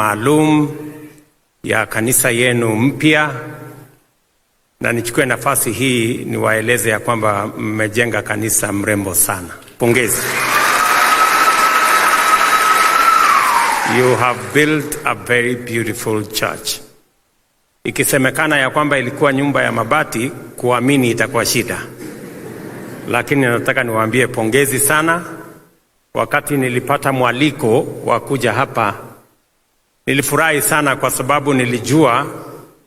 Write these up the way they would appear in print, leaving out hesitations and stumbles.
maalum ya kanisa yenu mpya, na nichukue nafasi hii niwaeleze ya kwamba mmejenga kanisa mrembo sana. Pongezi. You have built a very beautiful church. Ikisemekana ya kwamba ilikuwa nyumba ya mabati, kuamini itakuwa shida. Lakini nataka niwaambie pongezi sana. Wakati nilipata mwaliko wa kuja hapa, nilifurahi sana kwa sababu nilijua,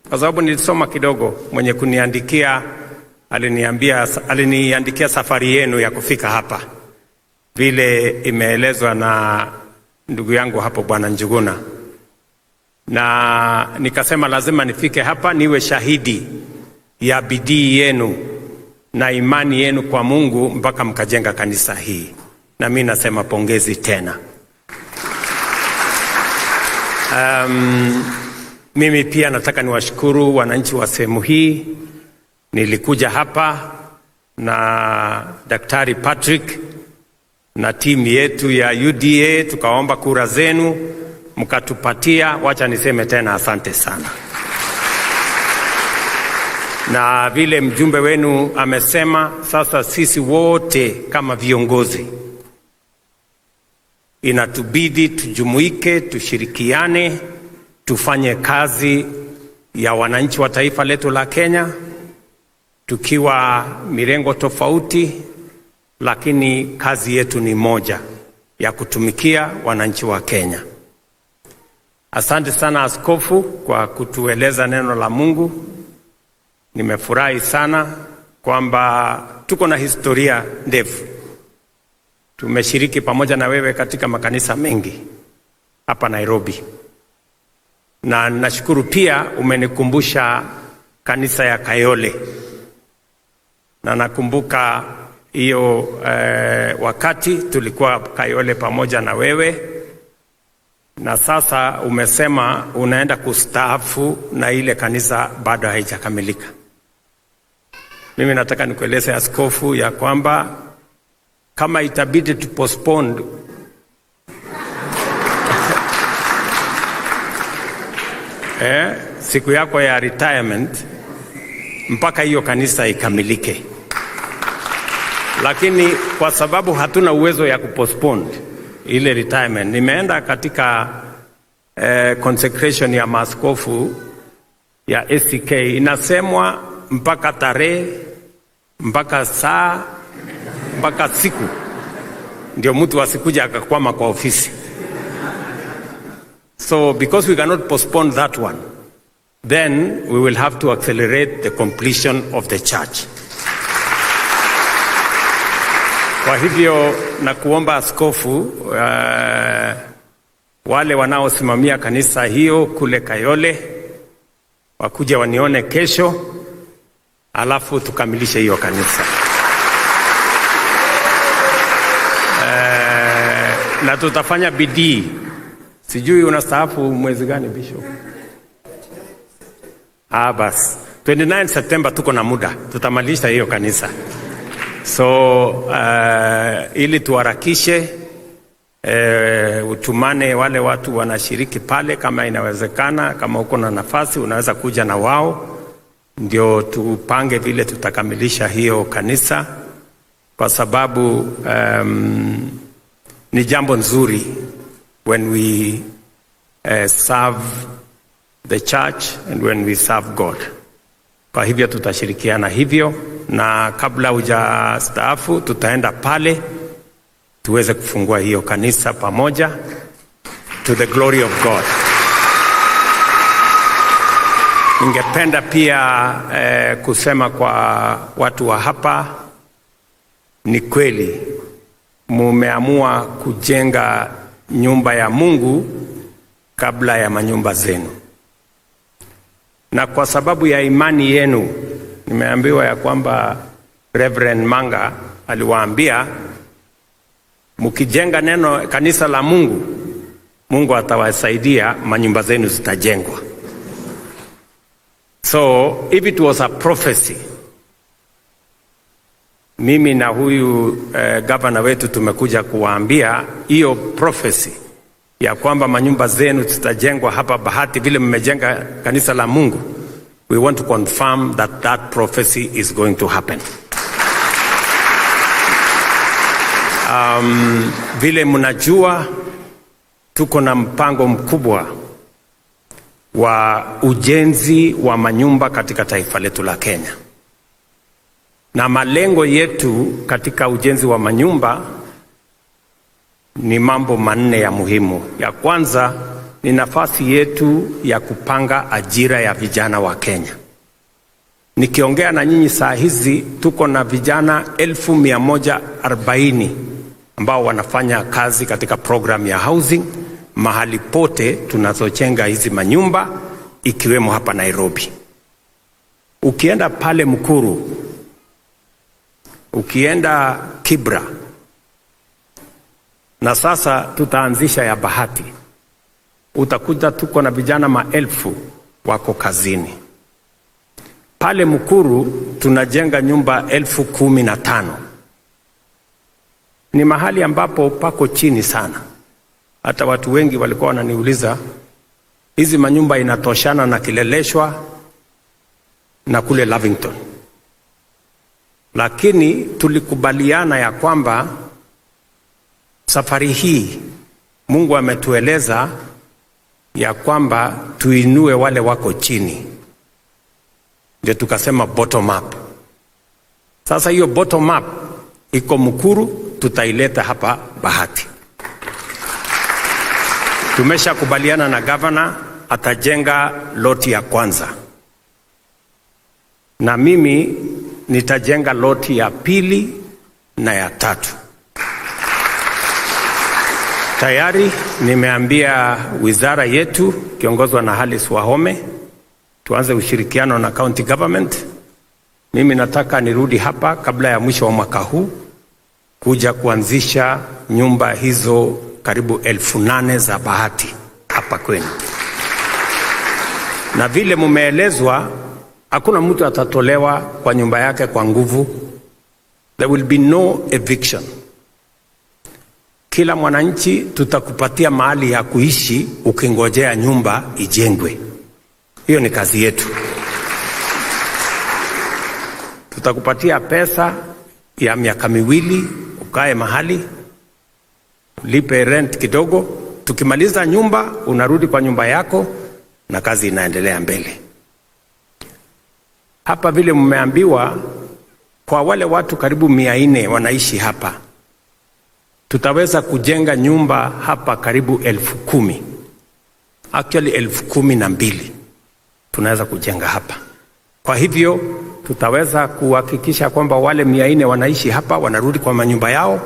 kwa sababu nilisoma kidogo, mwenye kuniandikia aliniandikia safari yenu ya kufika hapa, vile imeelezwa na ndugu yangu hapo Bwana Njuguna, na nikasema lazima nifike hapa niwe shahidi ya bidii yenu na imani yenu kwa Mungu mpaka mkajenga kanisa hii, na mimi nasema pongezi tena. Mimi pia nataka niwashukuru wananchi wa sehemu hii. Nilikuja hapa na Daktari Patrick na timu yetu ya UDA, tukaomba kura zenu, mkatupatia. Wacha niseme tena asante sana. Na vile mjumbe wenu amesema, sasa sisi wote kama viongozi inatubidi tujumuike, tushirikiane, tufanye kazi ya wananchi wa taifa letu la Kenya, tukiwa mirengo tofauti, lakini kazi yetu ni moja, ya kutumikia wananchi wa Kenya. Asante sana askofu kwa kutueleza neno la Mungu. Nimefurahi sana kwamba tuko na historia ndefu. Tumeshiriki pamoja na wewe katika makanisa mengi hapa Nairobi. Na nashukuru pia umenikumbusha kanisa ya Kayole. Na nakumbuka hiyo wakati tulikuwa Kayole pamoja na wewe. Na sasa umesema unaenda kustaafu na ile kanisa bado haijakamilika. Mimi nataka nikueleze askofu ya kwamba kama itabidi tu postpone siku yako ya retirement mpaka hiyo kanisa ikamilike. Lakini kwa sababu hatuna uwezo ya kupostpone ile retirement, nimeenda katika consecration ya maaskofu ya SCK, inasemwa mpaka tarehe, mpaka saa, mpaka siku, ndio mtu asikuja akakwama kwa ofisi. So because we cannot postpone that one, then we will have to accelerate the completion of the church. Kwa hivyo na kuomba askofu, wale wanaosimamia kanisa hiyo kule Kayole wakuja wanione kesho, alafu tukamilishe hiyo kanisa. Na tutafanya bidii. Sijui unastaafu mwezi gani Bishop? Bas 29 September tuko na muda, tutamalisha hiyo kanisa. So ili tuharakishe, utumane wale watu wanashiriki pale kama inawezekana. Kama uko na nafasi unaweza kuja na wao, ndio tupange vile tutakamilisha hiyo kanisa, kwa sababu ni jambo nzuri when we serve the church and when we serve God. Kwa hivyo tutashirikiana hivyo, na kabla hujastaafu tutaenda pale tuweze kufungua hiyo kanisa pamoja, to the glory of God. Ningependa pia kusema kwa watu wa hapa, ni kweli mumeamua kujenga nyumba ya Mungu kabla ya manyumba zenu. Na kwa sababu ya imani yenu, nimeambiwa ya kwamba Reverend Manga aliwaambia mkijenga neno kanisa la Mungu, Mungu atawasaidia, manyumba zenu zitajengwa. So if it was a prophecy, mimi na huyu governor wetu tumekuja kuwaambia hiyo prophecy ya kwamba manyumba zenu zitajengwa hapa Bahati vile mmejenga kanisa la Mungu. We want to confirm that that prophecy is going to happen. Vile mnajua tuko na mpango mkubwa wa ujenzi wa manyumba katika taifa letu la Kenya. Na malengo yetu katika ujenzi wa manyumba ni mambo manne ya muhimu. Ya kwanza ni nafasi yetu ya kupanga ajira ya vijana wa Kenya. Nikiongea na nyinyi saa hizi tuko na vijana 1140 ambao wanafanya kazi katika program ya housing mahali pote tunazojenga hizi manyumba ikiwemo hapa Nairobi. Ukienda pale Mkuru, ukienda Kibra, na sasa tutaanzisha ya Bahati, utakuta tuko na vijana maelfu wako kazini. Pale Mkuru tunajenga nyumba 15,000. Ni mahali ambapo pako chini sana. Hata watu wengi walikuwa wananiuliza hizi manyumba inatoshana na Kileleshwa na kule Lavington. Lakini tulikubaliana ya kwamba safari hii Mungu ametueleza ya kwamba tuinue wale wako chini. Ndio tukasema bottom up. Sasa hiyo bottom up iko Mkuru, tutaileta hapa Bahati. Tumeshakubaliana na governor atajenga loti ya kwanza. Na mimi nitajenga loti ya pili na ya tatu. Tayari nimeambia wizara yetu kiongozwa na Halis Wahome tuanze ushirikiano na county government. Mimi nataka nirudi hapa kabla ya mwisho wa mwaka huu kuja kuanzisha nyumba hizo karibu 8,000 za Bahati hapa kwenu. Na vile mumeelezwa, hakuna mtu atatolewa kwa nyumba yake kwa nguvu. There will be no eviction. Kila mwananchi tutakupatia mahali ya kuishi ukingojea nyumba ijengwe. Hiyo ni kazi yetu. Tutakupatia pesa ya miaka 2 ukae mahali, lipe rent kidogo. Tukimaliza nyumba unarudi kwa nyumba yako na kazi inaendelea mbele. Hapa vile mmeambiwa, kwa wale watu karibu 400 wanaishi hapa, tutaweza kujenga nyumba hapa karibu 10,000. Actually 12,000 tunaweza kujenga hapa. Kwa hivyo tutaweza kuhakikisha kwamba wale 400 wanaishi hapa wanarudi kwa manyumba yao,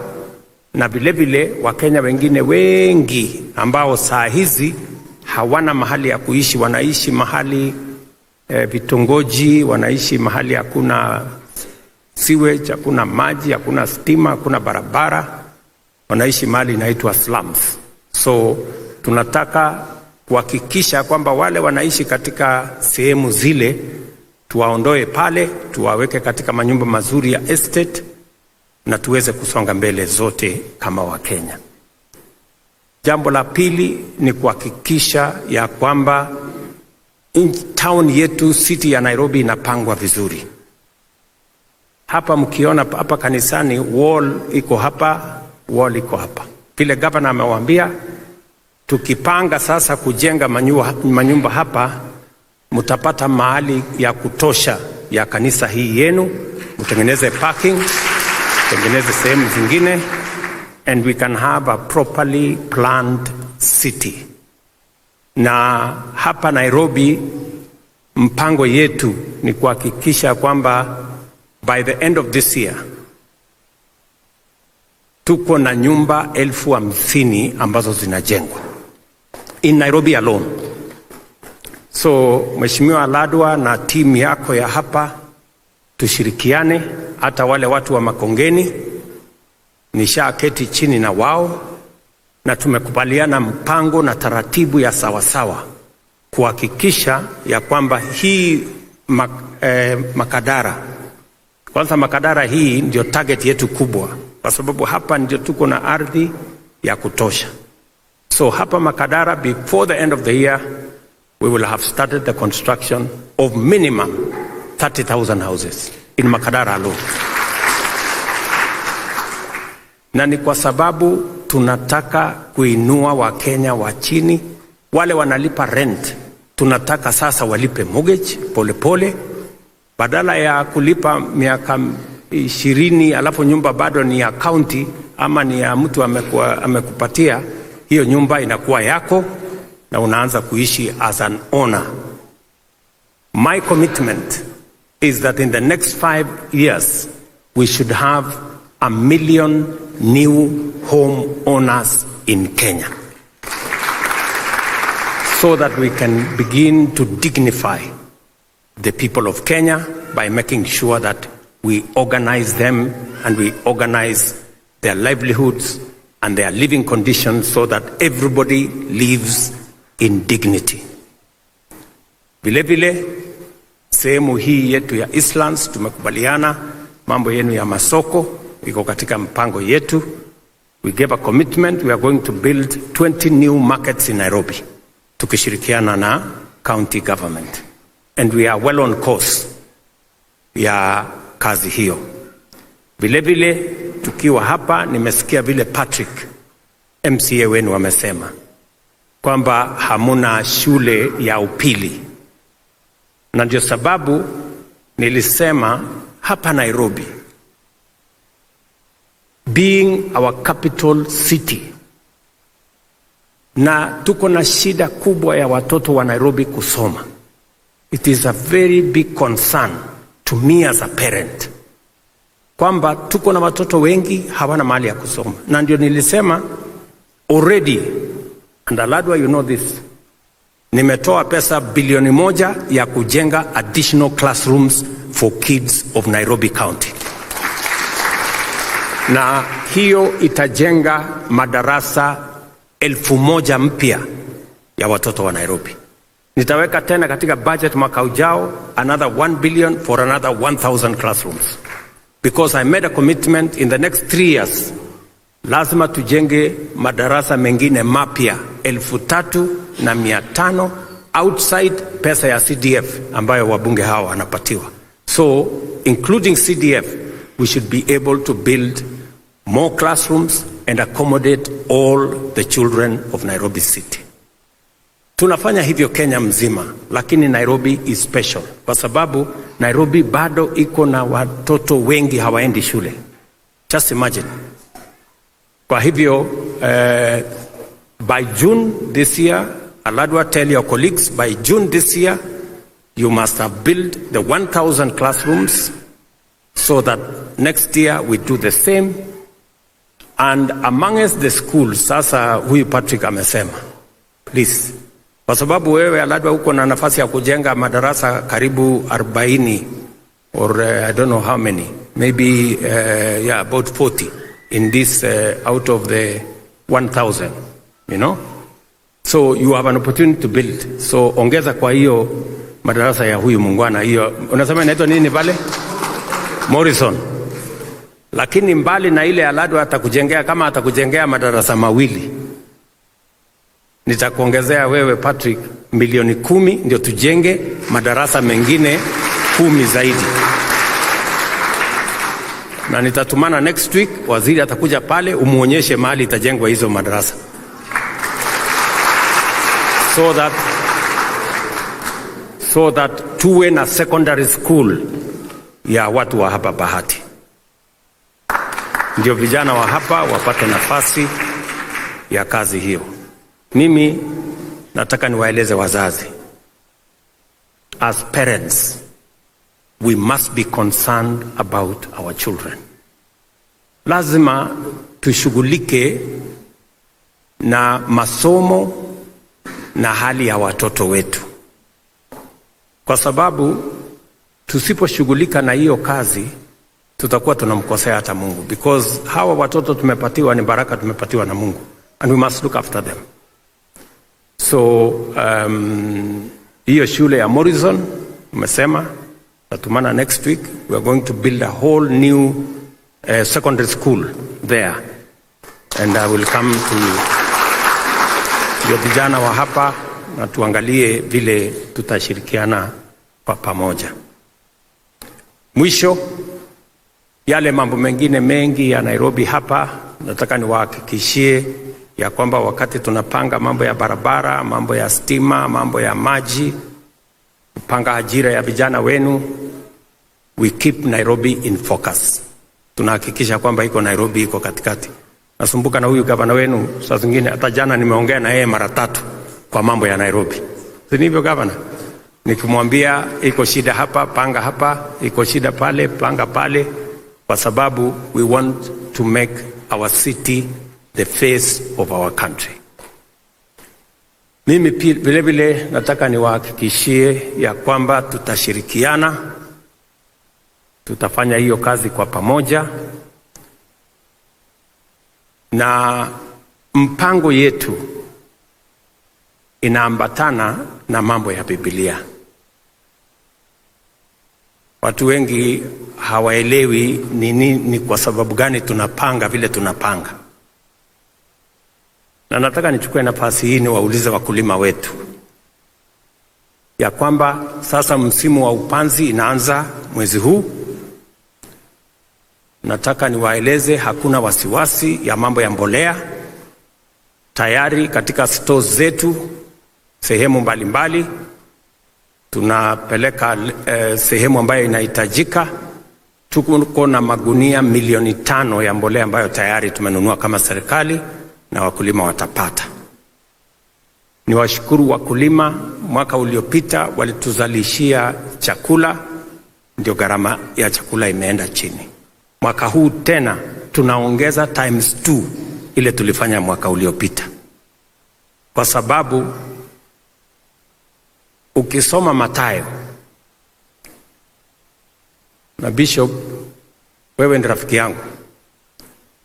na vile vile Wakenya wengine wengi ambao saa hizi hawana mahali ya kuishi, wanaishi mahali vitongoji, wanaishi mahali hakuna sewage, hakuna maji, hakuna stima, hakuna barabara, wanaishi mahali inaitwa slums. So tunataka kuhakikisha kwamba wale wanaishi katika sehemu zile tuwaondoe pale, tuwaweke katika manyumba mazuri ya estate na tuweze kusonga mbele zote kama Wakenya. Jambo la pili ni kuhakikisha ya kwamba town yetu, city ya Nairobi inapangwa vizuri. Hapa mkiona hapa kanisani wall iko hapa, wall iko hapa. Vile governor amewaambia, tukipanga sasa kujenga manyumba hapa, mtapata mahali ya kutosha ya kanisa hii yenu, mtengeneze parking, mtengeneze sehemu zingine, and we can have a properly planned city. Na hapa Nairobi mpango yetu ni kuhakikisha kwamba by the end of this year tuko na nyumba 50,000 ambazo zinajengwa in Nairobi alone. So Mheshimiwa Ladwa na timu yako ya hapa tushirikiane, hata wale watu wa Makongeni nishaketi chini na wao na tumekubaliana mpango na taratibu ya sawasawa kuhakikisha ya kwamba hii Makadara, kwanza Makadara hii ndio target yetu kubwa, kwa sababu hapa ndio tuko na ardhi ya kutosha. So hapa Makadara, before the end of the year, we will have started the construction of minimum 30,000 houses in Makadara alone. Na ni kwa sababu tunataka kuinua Wakenya wa chini, wale wanalipa rent. Tunataka sasa walipe mortgage polepole, badala ya kulipa miaka 20 alafu nyumba bado ni ya county ama ni ya mtu amekupatia. Hiyo nyumba inakuwa yako na unaanza kuishi as an owner. My commitment is that in the next 5 years we should have 1 million new home owners in Kenya, so that we can begin to dignify the people of Kenya by making sure that we organize them and we organize their livelihoods and their living conditions so that everybody lives in dignity. Vile vile, sehemu hii yetu ya Eastlands tumekubaliana mambo yenu ya masoko iko katika mpango yetu. We gave a commitment, we are going to build 20 new markets in Nairobi, tukishirikiana na county government. And we are well on course ya kazi hiyo. Vile vile, tukiwa hapa, nimesikia vile Patrick, MCA wenu, wamesema kwamba hamuna shule ya upili. Na ndio sababu nilisema hapa Nairobi, being our capital city, na tuko na shida kubwa ya watoto wa Nairobi kusoma. It is a very big concern to me as a parent, kwamba tuko na watoto wengi hawana mahali ya kusoma. Na ndio nilisema already, and Aladwa, you know this, nimetoa pesa bilioni 1 ya kujenga additional classrooms for kids of Nairobi County. Na hiyo itajenga madarasa 1,000 mpya ya watoto wa Nairobi. Nitaweka tena katika budget mwaka ujao another 1 billion for another 1,000 classrooms. Because I made a commitment in the next 3 years, lazima tujenge madarasa mengine mapya 3,500 outside pesa ya CDF ambayo wabunge hawa wanapatiwa. So, including CDF, we should be able to build more classrooms and accommodate all the children of Nairobi City. Tunafanya hivyo Kenya mzima, lakini Nairobi is special kwa sababu Nairobi bado iko na watoto wengi hawaendi shule. Just imagine. Kwa hivyo by June this year, Aladwa, tell your colleagues, by June this year you must have built the 1,000 classrooms, so that next year we do the same. And amongst the schools, sasa huyu Patrick amesema, please, kwa sababu wewe Aladwa uko na nafasi ya kujenga madarasa karibu 40 or I don't know how many, maybe about 40 in this out of the 1,000, you know. So you have an opportunity to build. So ongeza kwa hiyo madarasa ya huyu mungwana. Hiyo unasema inaitwa nini pale? Morrison. Lakini mbali na ile Aladwa atakujengea, kama atakujengea madarasa 2, nitakuongezea wewe Patrick milioni 10 ndio tujenge madarasa mengine 10 zaidi. Na nitatumana next week, waziri atakuja pale umuonyeshe mahali itajengwa hizo madarasa. So that tuwe na secondary school ya watu wa hapa Bahati. Ndio vijana wa hapa wapate nafasi ya kazi hiyo. Mimi nataka niwaeleze wazazi, as parents we must be concerned about our children. Lazima tushughulike na masomo na hali ya watoto wetu, kwa sababu tusiposhughulika na hiyo kazi tutakuwa tunamkosea hata Mungu, because hawa watoto tumepatiwa ni baraka, tumepatiwa na Mungu, and we must look after them. So hiyo shule ya Morrison umesema tatumana next week, we are going to build a whole new secondary school there, and I will come to you. ndio vijana wa hapa, na tuangalie vile tutashirikiana kwa pamoja. Mwisho, yale mambo mengine mengi ya Nairobi hapa, nataka niwahakikishie ya kwamba wakati tunapanga mambo ya barabara, mambo ya stima, mambo ya maji, kupanga ajira ya vijana wenu, we keep Nairobi in focus. Tunahakikisha kwamba iko Nairobi iko katikati. Nasumbuka na huyu gavana wenu, saa zingine hata jana nimeongea na yeye mara 3 kwa mambo ya Nairobi. Si hivyo gavana? Nikimwambia iko shida hapa, panga hapa, iko shida pale, panga pale, kwa sababu we want to make our city the face of our country. Mimi vile vile nataka niwahakikishie ya kwamba tutashirikiana, tutafanya hiyo kazi kwa pamoja, na mpango yetu inaambatana na mambo ya Biblia. Watu wengi hawaelewi ni kwa sababu gani tunapanga vile tunapanga. Na nataka nichukue nafasi hii niwaulize wakulima wetu ya kwamba sasa msimu wa upanzi inaanza mwezi huu. Nataka niwaeleze hakuna wasiwasi ya mambo ya mbolea. Tayari katika stores zetu sehemu mbalimbali tunapeleka sehemu ambayo inahitajika. Tuko na magunia milioni 5 ya mbolea ambayo tayari tumenunua kama serikali na wakulima watapata. Niwashukuru wakulima, mwaka uliopita walituzalishia chakula, ndio gharama ya chakula imeenda chini. Mwaka huu tena tunaongeza times 2 ile tulifanya mwaka uliopita. Kwa sababu ukisoma Mathayo, na Bishop wewe ni rafiki yangu,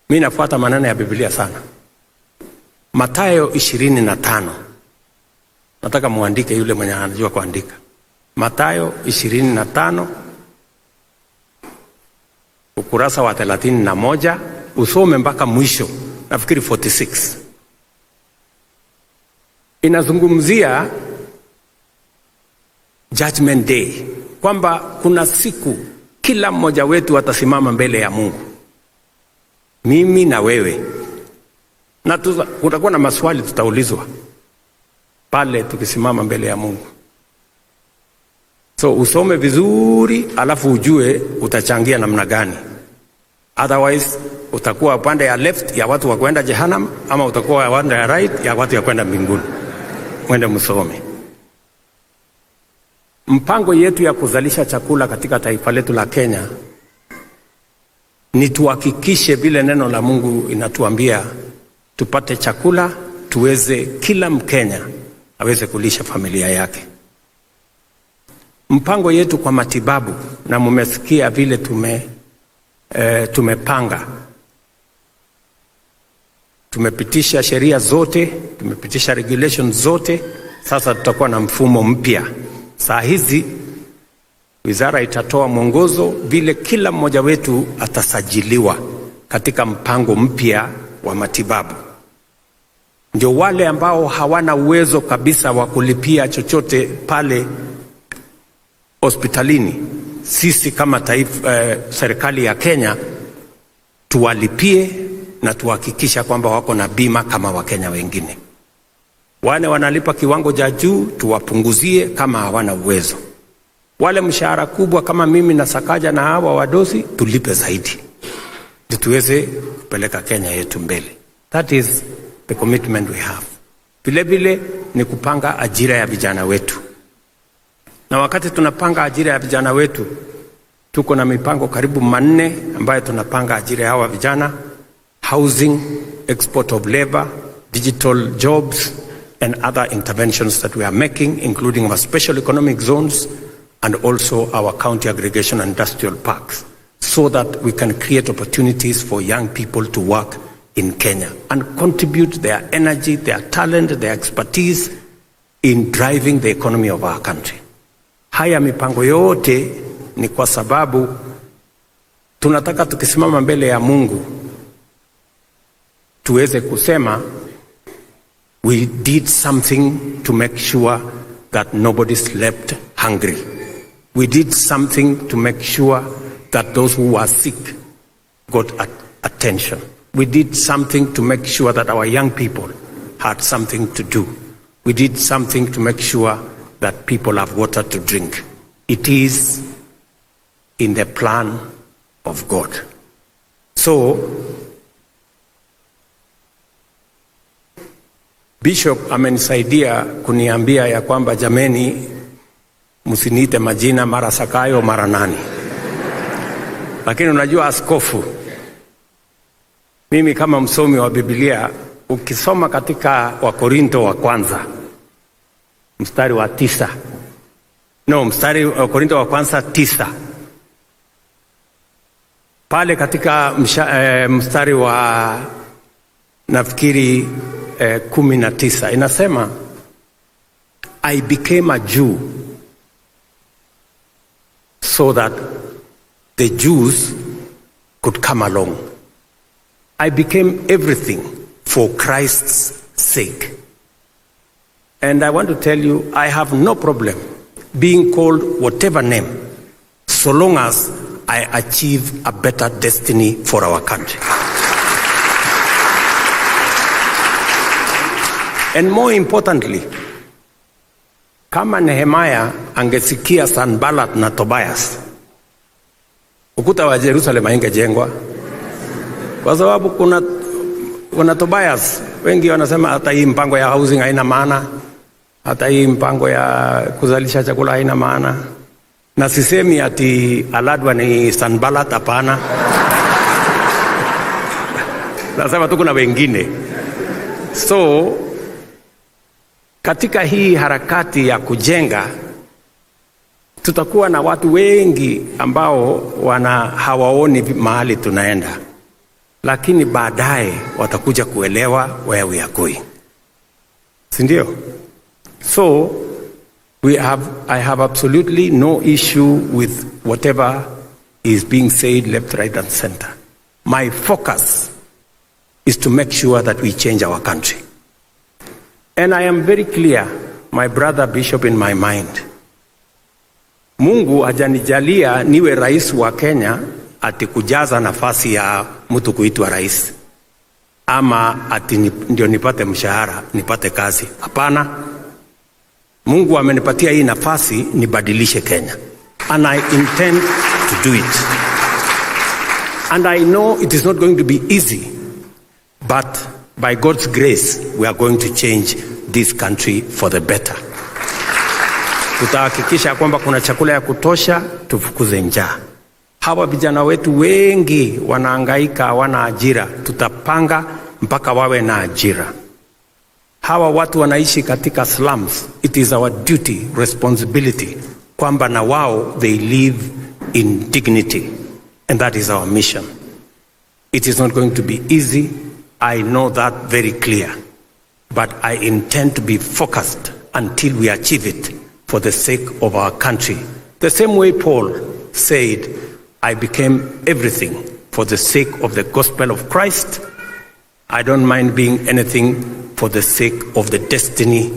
mimi nafuata maneno ya Biblia sana. Mathayo 25. Nataka muandike yule mwenye anajua kuandika. Mathayo 25 ukurasa wa 31, usome mpaka mwisho, nafikiri 46. Inazungumzia Judgment Day, kwamba kuna siku kila mmoja wetu atasimama mbele ya Mungu, mimi na wewe, na kutakuwa na maswali tutaulizwa pale tukisimama mbele ya Mungu. So usome vizuri, alafu ujue utachangia namna gani. Otherwise utakuwa upande ya left ya watu wa kwenda Jehanamu, ama utakuwa upande ya right ya watu ya kwenda mbinguni. Mwende msome. Mpango yetu ya kuzalisha chakula katika taifa letu la Kenya ni tuhakikishe vile neno la Mungu inatuambia tupate chakula, tuweze kila Mkenya aweze kulisha familia yake. Mpango yetu kwa matibabu, na mumesikia vile tumepanga. Tumepitisha sheria zote, tumepitisha regulations zote. Sasa tutakuwa na mfumo mpya. Saa hizi wizara itatoa mwongozo vile kila mmoja wetu atasajiliwa katika mpango mpya wa matibabu. Ndio wale ambao hawana uwezo kabisa wa kulipia chochote pale hospitalini, sisi kama taifa, serikali ya Kenya tuwalipie na tuhakikisha kwamba wako na bima kama Wakenya wengine. Wale wanalipa kiwango cha juu tuwapunguzie kama hawana uwezo. Wale mshahara kubwa kama mimi na Zakayo na hawa wadosi tulipe zaidi, ndio tuweze kupeleka Kenya yetu mbele. That is the commitment we have. Vile vile ni kupanga ajira ya vijana wetu. Na wakati tunapanga ajira ya vijana wetu, tuko na mipango karibu 4 ambayo tunapanga ajira ya hawa vijana: housing, export of labor, digital jobs, and other interventions that we are making, including our special economic zones and also our county aggregation and industrial parks, so that we can create opportunities for young people to work in Kenya and contribute their energy, their talent, their expertise in driving the economy of our country. Haya mipango yote ni kwa sababu tunataka tukisimama mbele ya Mungu tuweze kusema We did something to make sure that nobody slept hungry. We did something to make sure that those who were sick got attention. We did something to make sure that our young people had something to do. We did something to make sure that people have water to drink. It is in the plan of God. So, Bishop amenisaidia kuniambia ya kwamba jameni, msiniite majina mara Zakayo mara nani. Lakini unajua askofu, mimi kama msomi wa Biblia, ukisoma katika Wakorinto wa kwanza mstari wa 9, mstari wa Korinto wa kwanza 9, pale katika mstari wa nafikiri 19 inasema, I became a Jew so that the Jews could come along. I became everything for Christ's sake. And I want to tell you, I have no problem being called whatever name, so long as I achieve a better destiny for our country. And more importantly, kama Nehemia angesikia Sanballat na Tobias, ukuta wa Jerusalem haingejengwa. Kwa sababu kuna Tobias, wengi wanasema hata hii mpango ya housing haina maana, hata hii mpango ya kuzalisha chakula haina maana. Na sisemi ati aladwa ni Sanballat, hapana. Nasema tu kuna wengine. So, katika hii harakati ya kujenga, tutakuwa na watu wengi ambao hawaoni mahali tunaenda, lakini baadaye watakuja kuelewa where we are going. Sindio? So, I have absolutely no issue with whatever is being said left, right, and center. My focus is to make sure that we change our country. And I am very clear, my brother Bishop, in my mind. Mungu hajanijalia niwe rais wa Kenya ati kujaza nafasi ya mtu kuitwa rais, ama ati ndio nipate mshahara, nipate kazi. Hapana. Mungu amenipatia hii nafasi nibadilishe Kenya. And I intend to do it. And I know it is not going to be easy, but by God's grace, we are going to change this country for the better. Tutahakikisha kwamba kuna chakula ya kutosha, tufukuze njaa. Hawa vijana wetu wengi wanahangaika, hawana ajira. Tutapanga mpaka wawe na ajira. Hawa watu wanaishi katika slums. It is our duty, responsibility, kwamba na wao they live in dignity. And that is our mission. It is not going to be easy. I know that very clear. But I intend to be focused until we achieve it for the sake of our country. The same way Paul said, I became everything for the sake of the gospel of Christ. I don't mind being anything for the sake of the destiny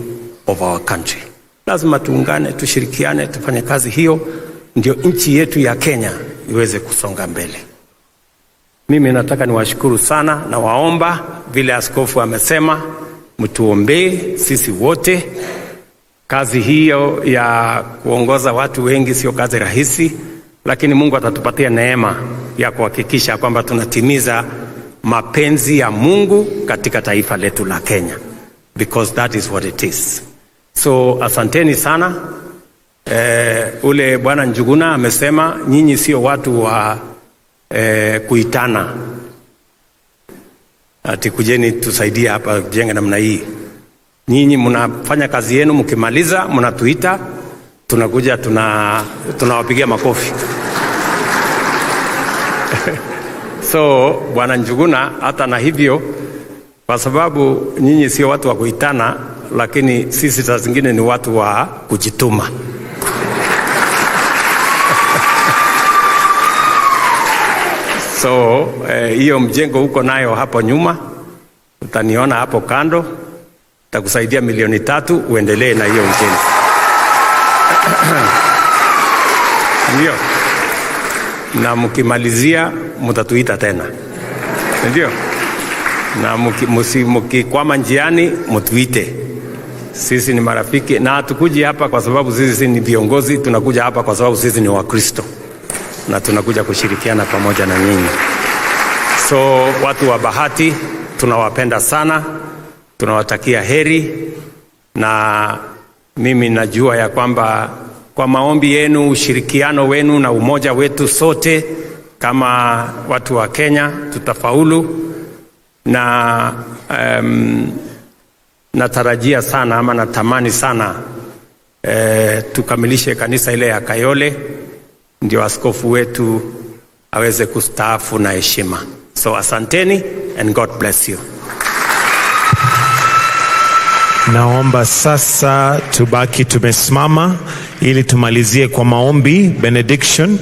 of our country. Lazima tuungane, tushirikiane, tufanye kazi hiyo, ndio nchi yetu ya Kenya iweze kusonga mbele. Mimi nataka niwashukuru sana na waomba, vile askofu amesema, mtuombee sisi wote. Kazi hiyo ya kuongoza watu wengi sio kazi rahisi, lakini Mungu atatupatia neema ya kuhakikisha kwamba tunatimiza mapenzi ya Mungu katika taifa letu la Kenya, because that is what it is. So asanteni sana. Ule Bwana Njuguna amesema nyinyi sio watu wa kuitana ati kujeni tusaidie hapa jenga namna hii. Nyinyi mnafanya kazi yenu, mkimaliza mnatuita, tunakuja tunawapigia makofi. So Bwana Njuguna, hata na hivyo, kwa sababu nyinyi sio watu wa kuitana, lakini sisi saa zingine ni watu wa kujituma. So hiyo mjengo huko nayo hapo nyuma, utaniona hapo kando. takusaidia milioni 3 uendelee na hiyo ujenzi. Ndio. Na mkimalizia mtatuita tena. Ndio. Na mkikwama njiani mtuite. Sisi ni marafiki na hatukuji hapa kwa sababu sisi ni viongozi, tunakuja hapa kwa sababu sisi ni Wakristo na tunakuja kushirikiana pamoja na nyinyi. So watu wa Bahati tunawapenda sana, tunawatakia heri, na mimi najua ya kwamba kwa maombi yenu, ushirikiano wenu na umoja wetu sote kama watu wa Kenya tutafaulu, na natarajia sana ama natamani sana tukamilishe kanisa ile ya Kayole ndio askofu wetu aweze kustaafu na heshima. So asanteni and God bless you. Naomba sasa tubaki tumesimama ili tumalizie kwa maombi benediction.